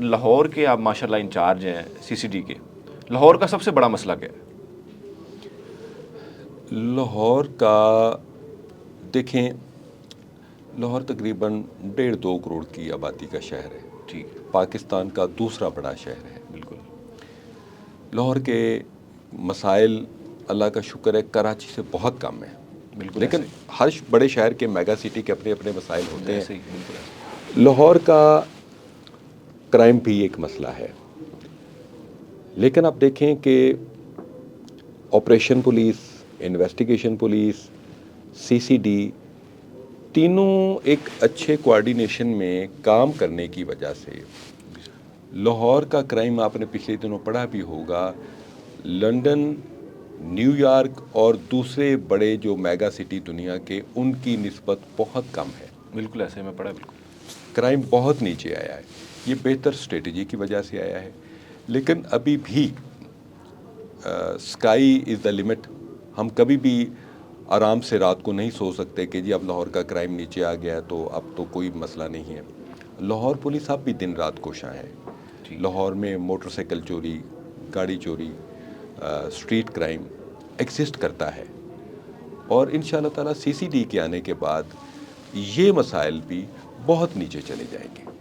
لاہور کے آپ ماشاء اللہ انچارج ہیں سی سی ڈی کے. لاہور کا سب سے بڑا مسئلہ کیا ہے؟ لاہور کا دیکھیں، لاہور تقریباً 1.5-2 کروڑ کی آبادی کا شہر ہے. ٹھیک ہے. پاکستان کا دوسرا بڑا شہر ہے. بالکل. لاہور کے مسائل اللہ کا شکر ہے کراچی سے بہت کم ہیں. بالکل لیکن ایسے ہر بڑے شہر کے میگا سٹی کے اپنے اپنے مسائل ہی ہوتے ایسے ہیں. ہی بالکل ایسے. لاہور کا کرائم بھی ایک مسئلہ ہے. لیکن آپ دیکھیں کہ آپریشن پولیس، انویسٹیگیشن پولیس، سی سی ڈی تینوں ایک اچھے کوآرڈینیشن میں کام کرنے کی وجہ سے لاہور کا کرائم، آپ نے پچھلے دنوں پڑھا بھی ہوگا، لندن، نیو یارک اور دوسرے بڑے جو میگا سٹی دنیا کے ان کی نسبت بہت کم ہے. بالکل ایسے میں پڑھا. بالکل کرائم بہت نیچے آیا ہے. یہ بہتر اسٹریٹجی کی وجہ سے آیا ہے. لیکن ابھی بھی اسکائی از دا لمٹ. ہم کبھی بھی آرام سے رات کو نہیں سو سکتے کہ جی اب لاہور کا کرائم نیچے آ گیا تو اب تو کوئی مسئلہ نہیں ہے. لاہور پولیس اب بھی دن رات کوشاں ہے. لاہور میں موٹر سائیکل چوری، گاڑی چوری، اسٹریٹ کرائم ایگزسٹ کرتا ہے. اور ان شاء اللہ تعالیٰ سی سی ڈی کے آنے کے بعد یہ مسائل بھی بہت نیچے چلے جائیں گے.